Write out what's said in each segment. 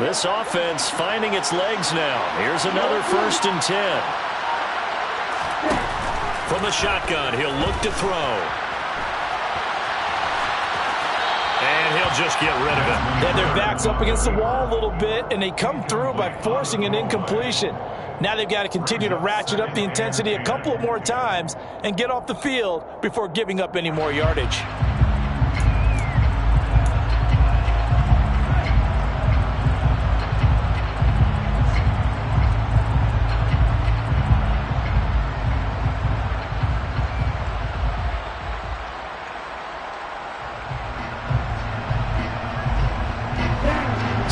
This offense finding its legs now. Here's another 1st and 10. From the shotgun, he'll look to throw. And he'll just get rid of it. Yeah, their back's up against the wall a little bit, and they come through by forcing an incompletion. Now they've got to continue to ratchet up the intensity a couple of more times and get off the field before giving up any more yardage.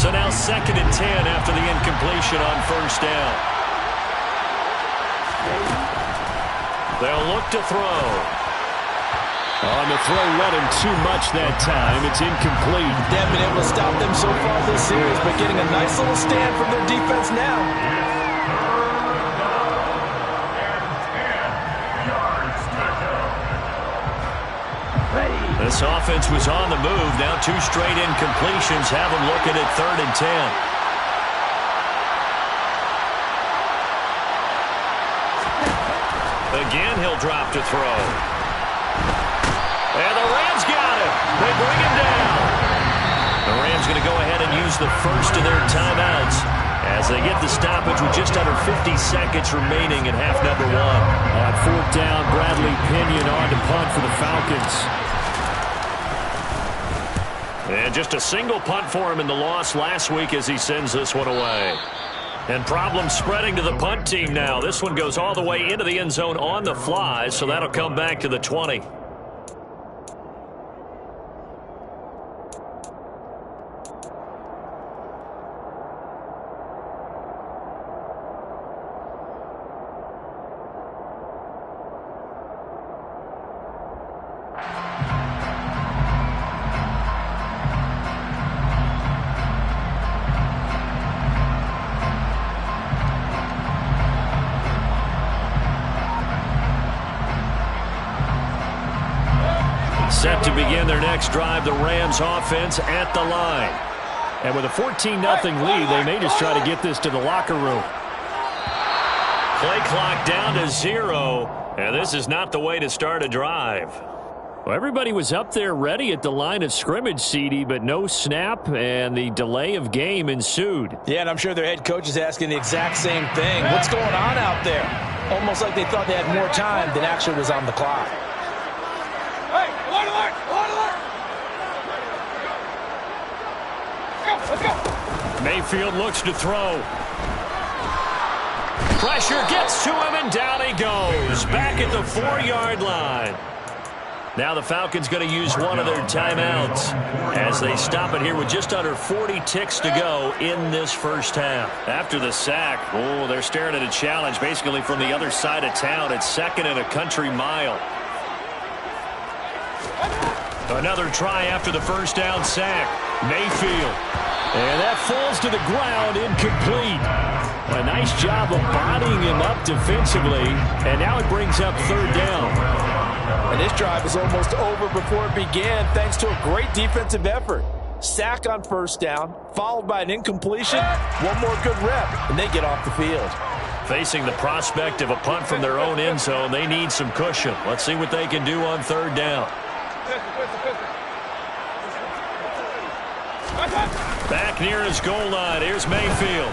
So now 2nd and 10 after the incompletion on 1st down. They'll look to throw. On the throw wasn't too much that time. It's incomplete. They haven't been able to stop them so far this series, but getting a nice little stand from their defense now. This offense was on the move. Now 2 straight incompletions have them looking at 3rd and 10. Again, he'll drop to throw. And the Rams got him. They bring him down. The Rams going to go ahead and use the first of their timeouts as they get the stoppage with just under 50 seconds remaining in half number 1. On 4th down, Bradley Pinion on to punt for the Falcons. And just a single punt for him in the loss last week as he sends this one away. And problems spreading to the punt team now. This one goes all the way into the end zone on the fly, so that'll come back to the 20. Set to begin their next drive, the Rams offense at the line. And with a 14-0 lead, they may just try to get this to the locker room. Play clock down to 0, and this is not the way to start a drive. Well, everybody was up there ready at the line of scrimmage, CD, but no snap, and the delay of game ensued. Yeah, and I'm sure their head coach is asking the exact same thing. What's going on out there? Almost like they thought they had more time than actually was on the clock. Hey, alert, alert, alert, alert. Let's go. Mayfield looks to throw. Pressure gets to him, and down he goes. Back at the 4-yard line. Now the Falcons going to use one of their timeouts as they stop it here with just under 40 ticks to go in this first half. After the sack, they're staring at a challenge basically from the other side of town. It's 2nd and a country mile. Another try after the first down sack. Mayfield. And that falls to the ground, incomplete. A nice job of bodying him up defensively, and now it brings up 3rd down. And this drive is almost over before it began thanks to a great defensive effort. Sack on 1st down, followed by an incompletion, one more good rep, and they get off the field. Facing the prospect of a punt from their own end zone, they need some cushion. Let's see what they can do on 3rd down. Back near his goal line, here's Mayfield.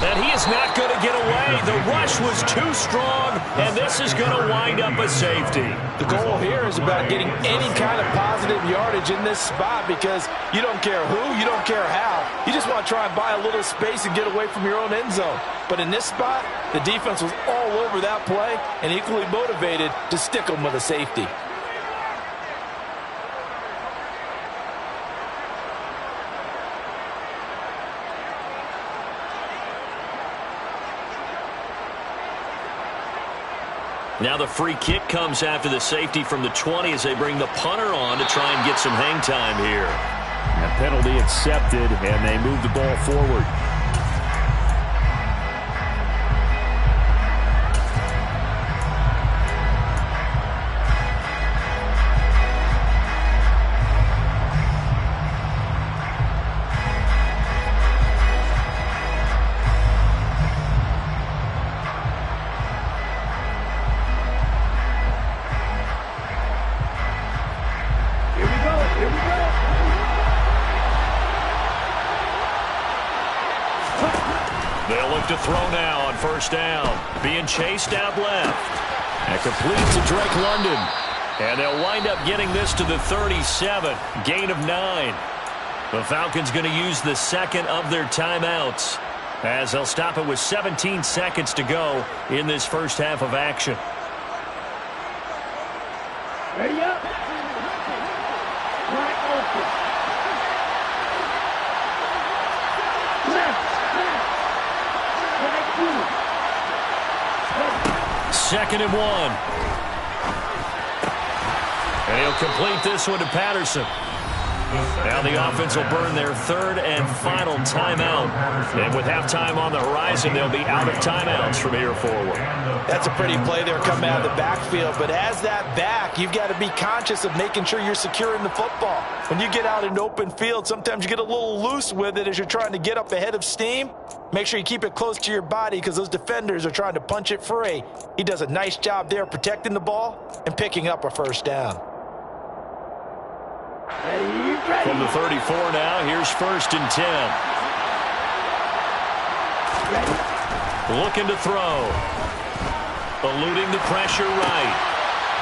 And he is not going to get away. The rush was too strong, and this is going to wind up a safety. The goal here is about getting any kind of positive yardage in this spot because you don't care who, you don't care how. You just want to try and buy a little space and get away from your own end zone. But in this spot, the defense was all over that play and equally motivated to stick them with a safety. Now the free kick comes after the safety from the 20 as they bring the punter on to try and get some hang time here. A penalty accepted, and they move the ball forward. They'll look to throw now on first down. Being chased out left. And complete to Drake London. And they'll wind up getting this to the 37. Gain of 9. The Falcons going to use the second of their timeouts as they'll stop it with 17 seconds to go in this first half of action. Ready up. Right open. Left. Right two. Second and 1. And he'll complete this one to Patterson. Now the offense will burn their third and final timeout. And with halftime on the horizon, they'll be out of timeouts from here forward. That's a pretty play there coming out of the backfield. But as that back, you've got to be conscious of making sure you're securing the football. When you get out in open field, sometimes you get a little loose with it as you're trying to get up ahead of steam. Make sure you keep it close to your body because those defenders are trying to punch it free. He does a nice job there protecting the ball and picking up a first down. From the 34 now, here's first and 10. Looking to throw. Eluding the pressure right.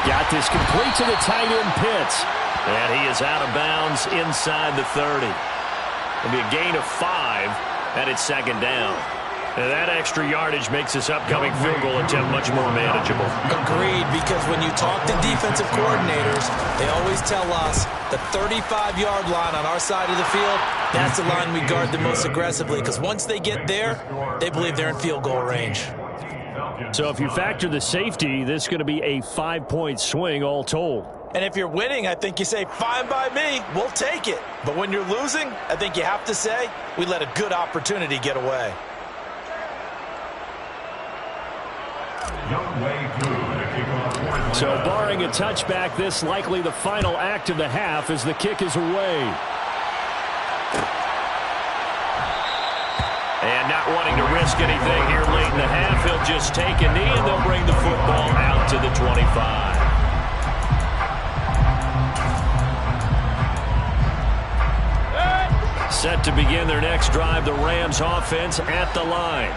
Got this complete to the tight end Pitts. And he is out of bounds inside the 30. It'll be a gain of 5, and it's second down. And that extra yardage makes this upcoming field goal attempt much more manageable. Agreed, because when you talk to defensive coordinators, they always tell us the 35-yard line on our side of the field, that's the line we guard the most aggressively, because once they get there, they believe they're in field goal range. So if you factor the safety, this is going to be a 5-point swing all told. And if you're winning, I think you say, fine by me, we'll take it. But when you're losing, I think you have to say, we let a good opportunity get away. So barring a touchback, this likely the final act of the half as the kick is away. And not wanting to risk anything here late in the half, he'll just take a knee and they'll bring the football out to the 25. Set to begin their next drive, the Rams offense at the line.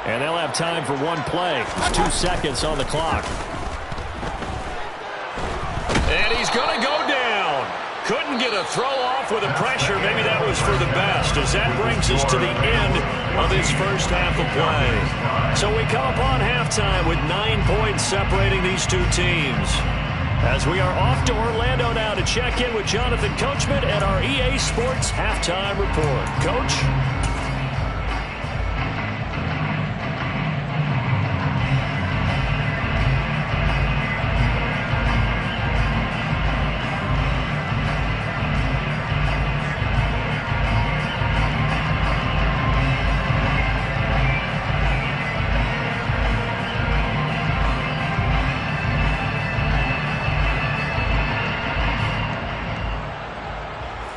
And they'll have time for one play. 2 seconds on the clock. And he's going to go down. Couldn't get a throw off with the pressure. Maybe that was for the best, as that brings us to the end of this first half of play. So we come upon halftime with 9 points separating these two teams. As we are off to Orlando now to check in with Jonathan Coachman at our EA Sports Halftime Report. Coach?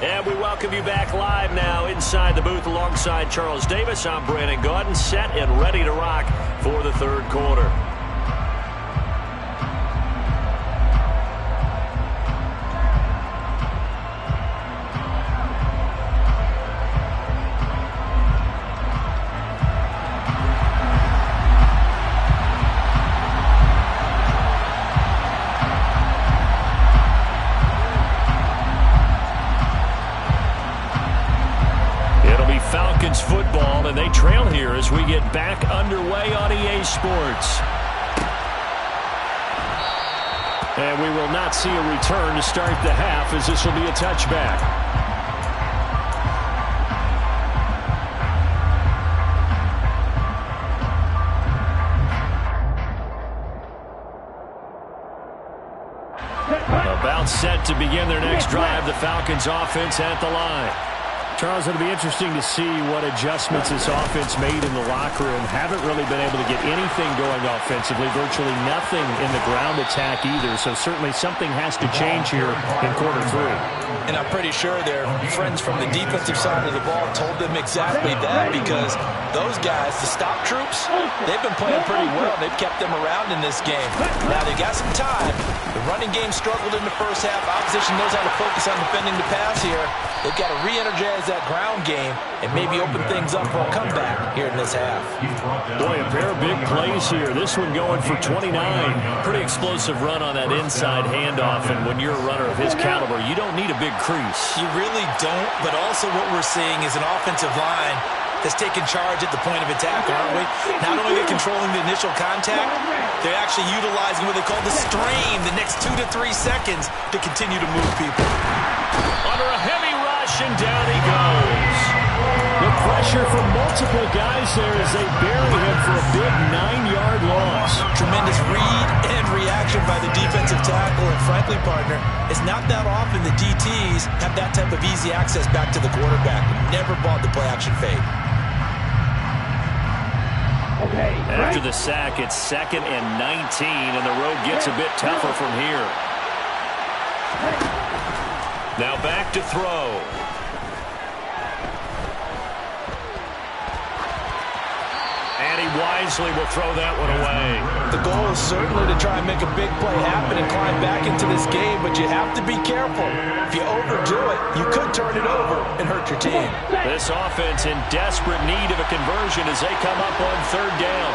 And we welcome you back live now inside the booth alongside Charles Davis. I'm Brandon Gaudin, set and ready to rock for the third quarter. Falcons football, and they trail here as we get back underway on EA Sports. And we will not see a return to start the half, as this will be a touchback. Set to begin their next drive, the Falcons offense at the line. Charles, it'll be interesting to see what adjustments this offense made in the locker room. Haven't really been able to get anything going offensively, virtually nothing in the ground attack either. So certainly something has to change here in quarter 3. And I'm pretty sure their friends from the defensive side of the ball told them exactly that, because those guys, the stop troops, they've been playing pretty well. They've kept them around in this game. Now they've got some time. The running game struggled in the first half. Opposition knows how to focus on defending the pass here. They've got to re-energize that ground game and maybe open things up for a comeback here in this half. Boy, a pair of big plays here. This one going for 29. Pretty explosive run on that inside handoff, and when you're a runner of his caliber, you don't need a big crease. You really don't, but also what we're seeing is an offensive line that's taking charge at the point of attack, aren't we? Not only are they controlling the initial contact, they're actually utilizing what they call the strain the next 2 to 3 seconds to continue to move people. Under a heavy rush, and down he goes. The pressure from multiple guys there as they bury him for a big 9-yard loss. Tremendous read and reaction by the defensive tackle, and frankly, partner, it's not that often the DTs have that type of easy access back to the quarterback. Never bought the play-action fade. Okay. After the sack, it's 2nd and 19, and the road gets a bit tougher from here. Now back to throw. And he wisely will throw that one away. The goal is certainly to try and make a big play happen and climb back into this game, but you have to be careful. If you overdo it, you could turn it over and hurt your team. This offense in desperate need of a conversion as they come up on 3rd down.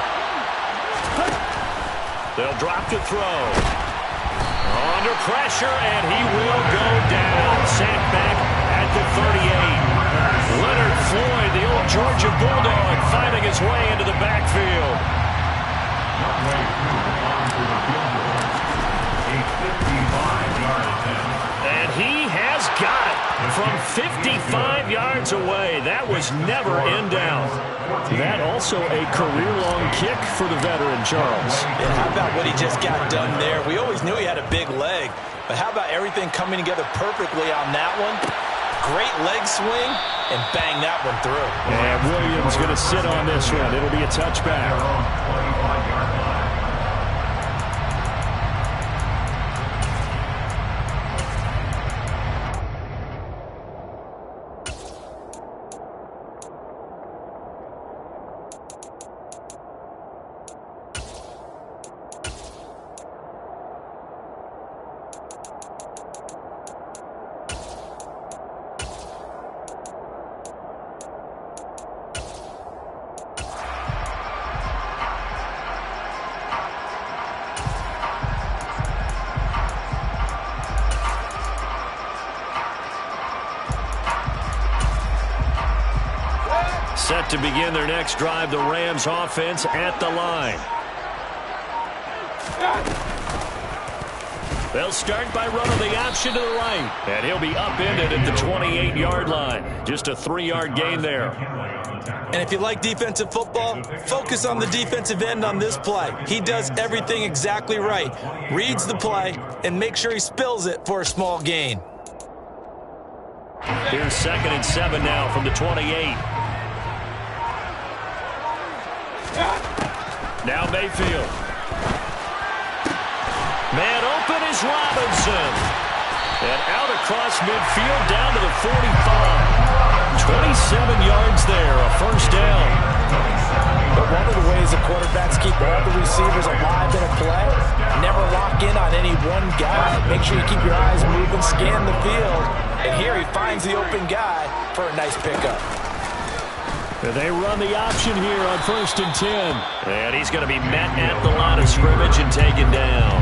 They'll drop to throw. Under pressure, and he will go down. Sacked back at the 38. Leonard Floyd, the old Georgia Bulldog, finding his way into the backfield. And he has got it from 55 yards away. That was never in doubt. That also a career-long kick for the veteran, Charles. And how about what he just got done there? We always knew he had a big leg, but how about everything coming together perfectly on that one? Great leg swing, and bang that one through. And Williams going to sit on this one. It'll be a touchback. Set to begin their next drive, the Rams offense at the line. They'll start by running the option to the right, and he'll be upended at the 28-yard line. Just a 3-yard gain there. And if you like defensive football, focus on the defensive end on this play. He does everything exactly right. Reads the play and makes sure he spills it for a small gain. Here's 2nd and 7 now from the 28. Now Mayfield. Man open is Robinson. And out across midfield down to the 45. 27 yards there, a first down. But one of the ways the quarterbacks keep all the receivers alive in a play, never lock in on any one guy. Make sure you keep your eyes moving, scan the field. And here he finds the open guy for a nice pickup. They run the option here on 1st and 10. And he's going to be met at the line of scrimmage and taken down.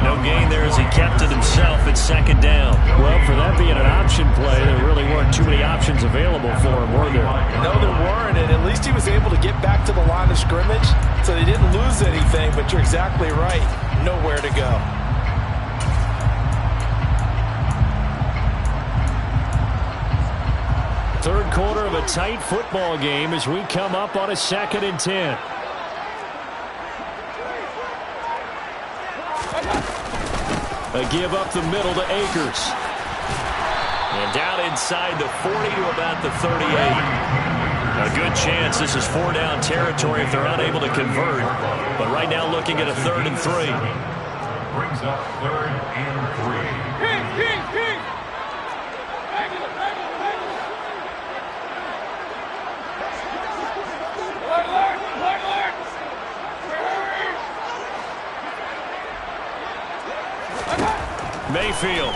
No gain there as he kept it himself at 2nd down. Well, for that being an option play, there really weren't too many options available for him, were there? No, there weren't, and at least he was able to get back to the line of scrimmage, so they didn't lose anything, but you're exactly right. Nowhere to go. Third quarter of a tight football game as we come up on a 2nd and 10. A give up the middle to Akers. And down inside the 40 to about the 38. A good chance this is 4-down territory if they're unable to convert. But right now looking at a 3rd and 3. Brings up 3rd and 3. King. Mayfield.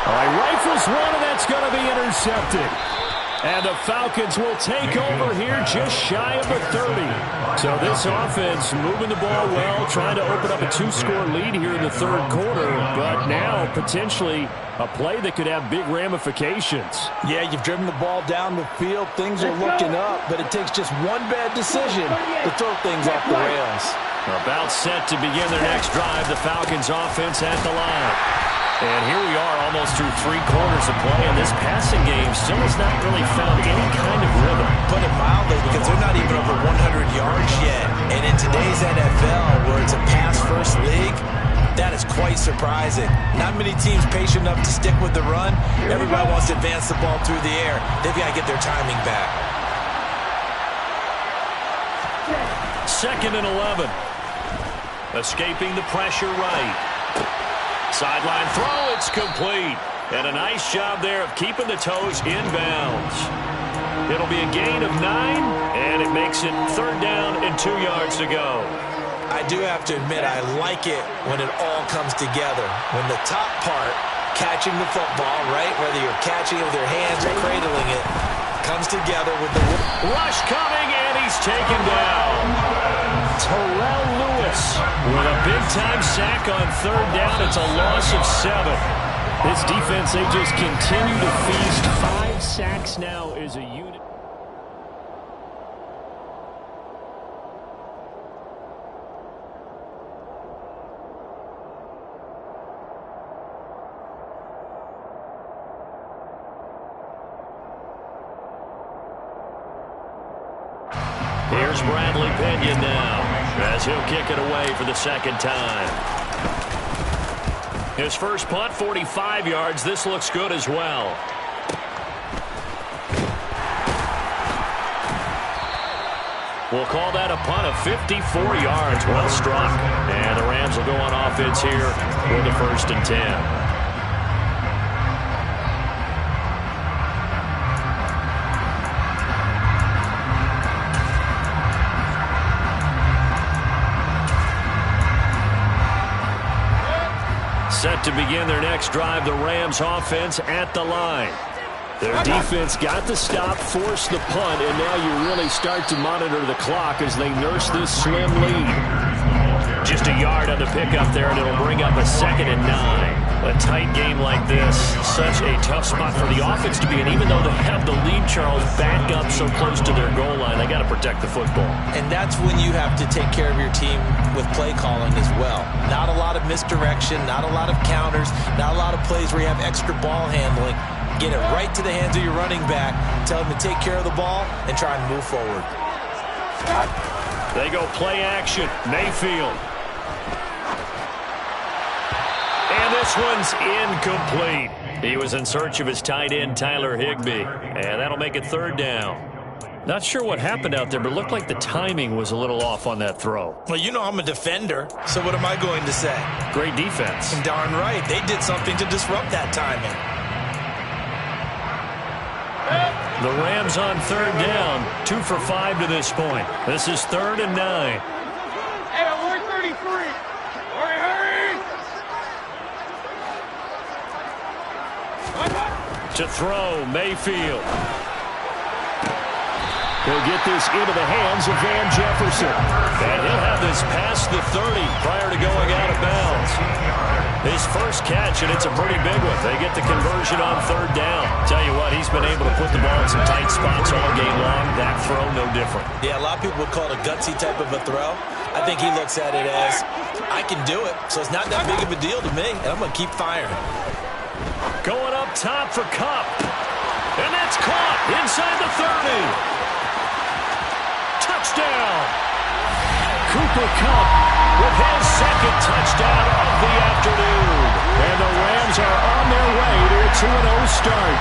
All right, rifles one, and that's going to be intercepted. And the Falcons will take over here just shy of the 30. So this offense moving the ball well, trying to open up a 2-score lead here in the 3rd quarter. But now potentially a play that could have big ramifications. Yeah, you've driven the ball down the field. Things are looking up, but it takes just one bad decision to throw things off the rails. About set to begin their next drive. The Falcons offense at the line. And here we are almost through 3 quarters of play, and this passing game still has not really found any kind of rhythm. Put it mildly, because they're not even over 100 yards yet. And in today's NFL, where it's a pass-first league, that is quite surprising. Not many teams patient enough to stick with the run. Everybody wants to advance the ball through the air. They've got to get their timing back. 2nd and 11. Escaping the pressure right. Sideline throw, it's complete. And a nice job there of keeping the toes inbounds. It'll be a gain of 9, and it makes it 3rd down and 2 yards to go. I do have to admit, I like it when it all comes together. When the top part, catching the football, right, whether you're catching it with your hands or cradling it, comes together with the rush coming, and he's taken down. Terrell Lewis with a big-time sack on 3rd down. It's a loss of 7. This defense, they just continue to feast. 5 sacks now as a unit. Here's Bradley Pinion now, as he'll kick it away for the 2nd time. His first punt, 45 yards. This looks good as well. We'll call that a punt of 54 yards. Well struck. And the Rams will go on offense here with the 1st and 10. Set to begin their next drive, the Rams offense at the line. Their defense got the stop, forced the punt, and now you really start to monitor the clock as they nurse this slim lead. Just a yard on the pickup there, and it'll bring up a 2nd and 9. A tight game like this, such a tough spot for the offense to be in. Even though they have the lead, Charles, back up so close to their goal line, they got to protect the football. And that's when you have to take care of your team with play calling as well. Not a lot of misdirection, not a lot of counters, not a lot of plays where you have extra ball handling. Get it right to the hands of your running back, tell him to take care of the ball, and try and move forward. They go play action. Mayfield. And this one's incomplete. He was in search of his tight end, Tyler Higbee. And that'll make it 3rd down. Not sure what happened out there, but it looked like the timing was a little off on that throw. Well, you know I'm a defender, so what am I going to say? Great defense. And darn right, they did something to disrupt that timing. The Rams on 3rd down, 2 for 5 to this point. This is 3rd and 9. Hey, we're 33. Hurry! To throw, Mayfield. He'll get this into the hands of Van Jefferson. And he'll have this past the 30 prior to going out of bounds. His first catch, and it's a pretty big one. They get the conversion on 3rd down. Tell you what, he's been able to put the ball in some tight spots all game long. That throw, no different. Yeah, a lot of people would call it a gutsy type of a throw. I think he looks at it as, I can do it, so it's not that big of a deal to me, and I'm going to keep firing. Going up top for Kupp. And that's caught inside the 30. Touchdown. Cooper Kupp with his second touchdown of the afternoon. And the Rams are on their way to a 2-0 start.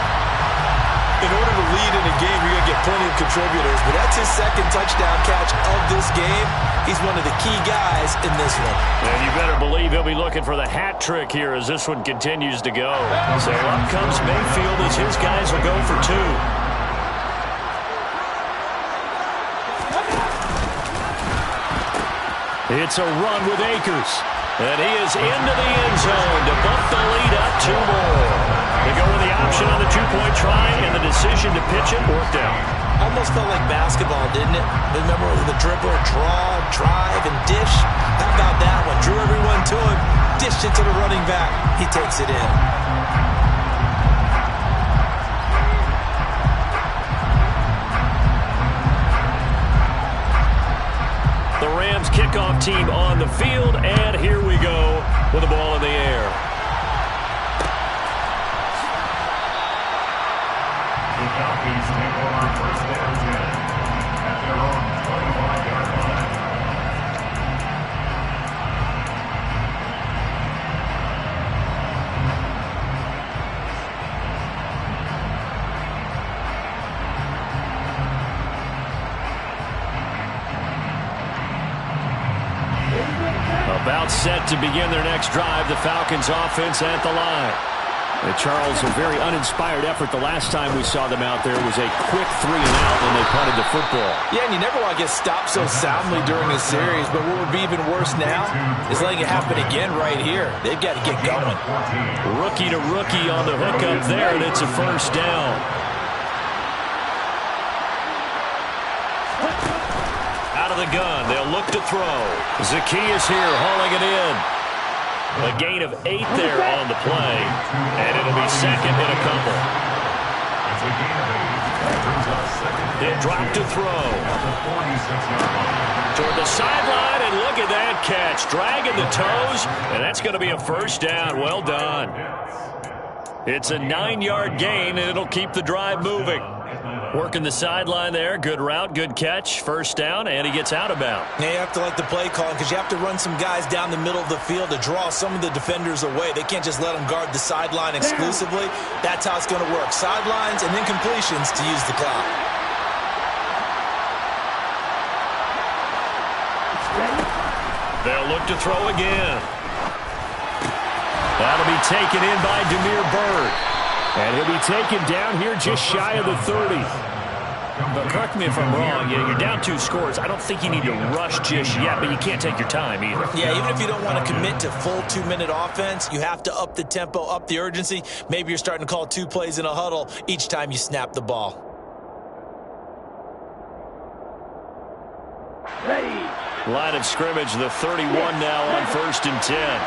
In order to lead in a game, you're going to get plenty of contributors, but that's his second touchdown catch of this game. He's one of the key guys in this one. And you better believe he'll be looking for the hat trick here as this one continues to go. So up comes Mayfield as his guys will go for two. It's a run with Akers. And he is into the end zone to bump the lead up two more. They go with the option on the two-point try, and the decision to pitch it worked out. Almost felt like basketball, didn't it? Remember the dribbler, draw, drive, and dish? How about that one? Drew everyone to him, dished it to the running back. He takes it in. The Rams kickoff team on the field, and here we go with the ball in the air. The Falcons take over first down 10 at their own 25-yard line. About set to begin their next drive, the Falcons offense at the line. Charles, a very uninspired effort the last time we saw them out there was a quick 3-and-out when they punted the football. Yeah, and you never want to get stopped so soundly during a series, but what would be even worse now is letting it happen again right here. They've got to get going. Rookie to rookie on the hook up there, and it's a first down. Out of the gun, they'll look to throw. Zaccheaus here hauling it in. A gain of 8 there on the play, and it'll be second and a couple. It's a gain of 8. Brings up second. He'll drop to throw. Toward the sideline, and look at that catch. Dragging the toes, and that's going to be a first down. Well done. It's a 9-yard gain, and it'll keep the drive moving. Working the sideline there. Good route, good catch. First down, and he gets out of bounds. Now you have to like the play call because you have to run some guys down the middle of the field to draw some of the defenders away. They can't just let them guard the sideline exclusively. That's how it's going to work. Sidelines and then completions to use the clock. They'll look to throw again. That'll be taken in by Damiere Byrd. And he'll be taken down here just shy of the 30. But correct me if I'm wrong, you're down 2 scores. I don't think you need to rush just yet, but you can't take your time either. Yeah, even if you don't want to commit to full 2-minute offense, you have to up the tempo, up the urgency. Maybe you're starting to call 2 plays in a huddle each time you snap the ball. Line of scrimmage, the 31 now on 1st and 10.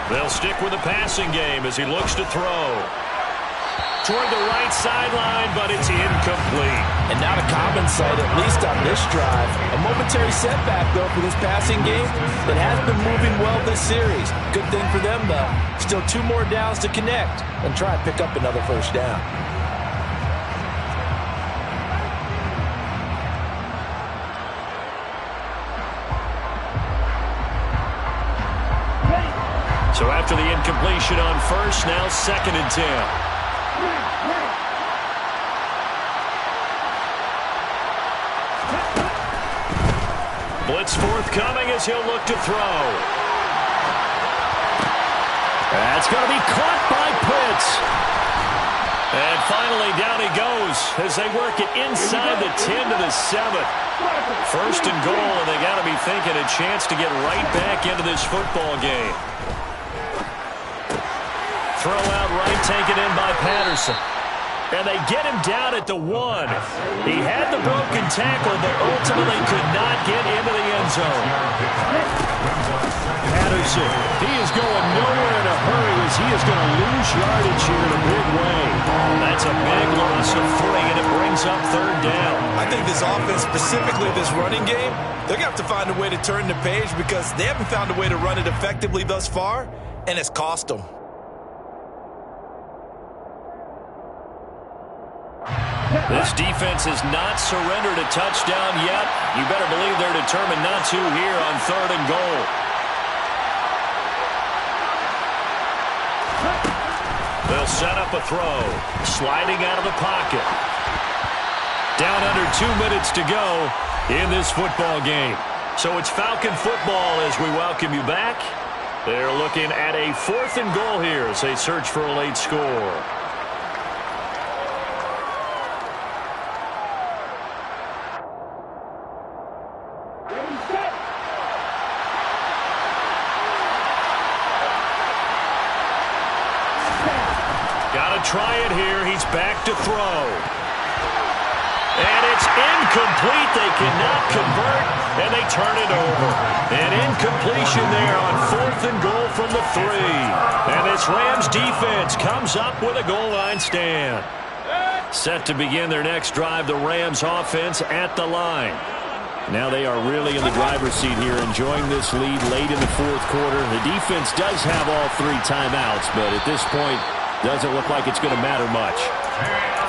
They'll stick with the passing game as he looks to throw. Toward the right sideline, but it's incomplete. And now to compensate, at least on this drive. A momentary setback, though, for this passing game that has been moving well this series. Good thing for them, though. Still 2 more downs to connect and try and pick up another first down. So after the incompletion on 1st, now 2nd and 10. Blitz forthcoming as he'll look to throw. That's going to be caught by Pitts. And finally down he goes as they work it inside the 10 to the 7. 1st and goal, and they got to be thinking a chance to get right back into this football game. Throw out right, taken in by Patterson. And they get him down at the 1. He had the broken tackle, but ultimately could not get into the end zone. Patterson, he is going nowhere in a hurry as he is going to lose yardage here in a big way. That's a big loss of 3, and it brings up 3rd down. I think this offense, specifically this running game, they're going to have to find a way to turn the page because they haven't found a way to run it effectively thus far, and it's cost them. This defense has not surrendered a touchdown yet. You better believe they're determined not to here on 3rd and goal. They'll set up a throw. Sliding out of the pocket. Down under 2 minutes to go in this football game. So it's Falcon football as we welcome you back. They're looking at a 4th and goal here as they search for a late score. Try it here. He's back to throw. And it's incomplete. They cannot convert, and they turn it over. An incompletion there on 4th and goal from the 3. And this Rams defense comes up with a goal line stand. Set to begin their next drive, the Rams offense at the line. Now they are really in the driver's seat here, enjoying this lead late in the 4th quarter. The defense does have all 3 timeouts, but at this point, doesn't look like it's going to matter much.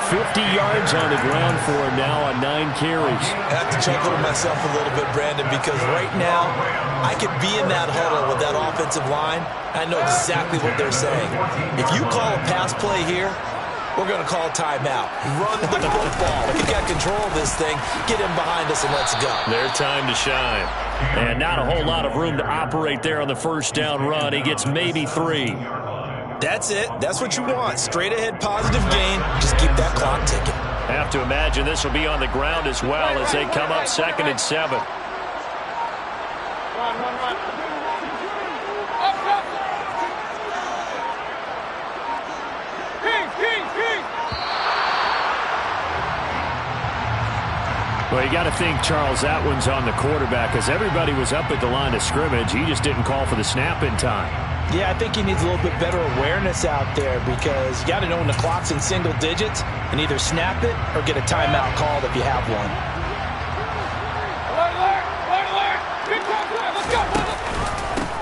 50 yards on the ground for him now on 9 carries. I have to chuckle to myself a little bit, Brandon, because right now I could be in that huddle with that offensive line. I know exactly what they're saying. If you call a pass play here, we're going to call a timeout. Run the football. If you got control of this thing, get him behind us and let's go. Their time to shine. And not a whole lot of room to operate there on the 1st down run. He gets maybe 3. That's it. That's what you want. Straight ahead positive gain. Just keep that clock ticking. Have to imagine this will be on the ground as well as they come up 2nd and 7. Run. Up. King. Well, you got to think, Charles, that one's on the quarterback because everybody was up at the line of scrimmage. He just didn't call for the snap in time. Yeah, I think he needs a little bit better awareness out there because you got to know when the clock's in single digits and either snap it or get a timeout called if you have one.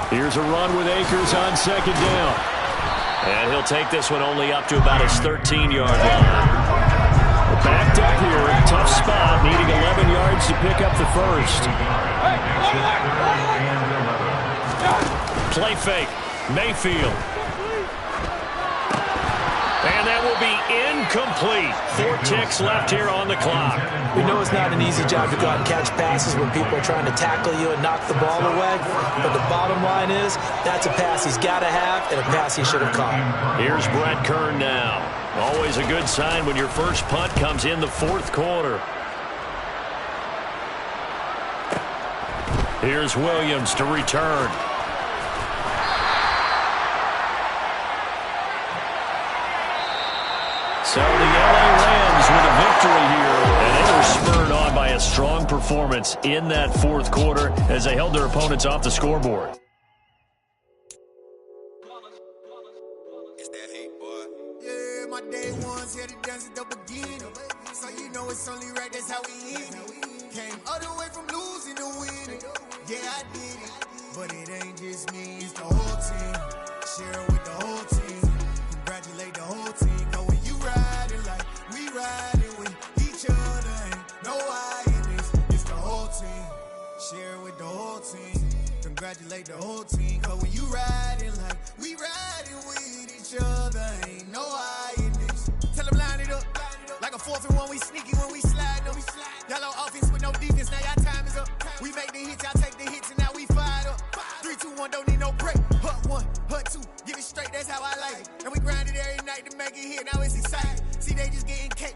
Here's a run with Akers on 2nd down. And he'll take this one only up to about his 13-yard line. Backed up here, tough spot, needing 11 yards to pick up the 1st. Play fake. Mayfield. And that will be incomplete. 4 ticks left here on the clock. We know it's not an easy job to go out and catch passes when people are trying to tackle you and knock the ball away. But the bottom line is, that's a pass he's got to have and a pass he should have caught. Here's Brett Kern now. Always a good sign when your first punt comes in the 4th quarter. Here's Williams to return. So the LA Rams with a victory here, and they were spurred on by a strong performance in that 4th quarter as they held their opponents off the scoreboard. It's that hate, boy. Yeah, my day ones here to dance at the beginning. So you know it's only right, that's how we end it. Came all the way from losing to winning. Yeah, I did it. But it ain't just me, it's the whole team. Share it with the whole team. Congratulate the whole team. Riding like we riding with each other, ain't no I in this. It's the whole team. Share with the whole team. Congratulate the whole team. Cause when you riding like we riding with each other, ain't no I in this. Tell them line it up like a 4th and 1. We sneaky when we slide them. Y'all on offense with no defense. Now y'all time is up. We make the hits, y'all take the hits, and now we fired up. 3, 2, 1, don't need no break. Hut 1, hut 2, get it straight. That's how I like it. And we grind it every night to make it hit. Now it's exciting. See, they just getting cake.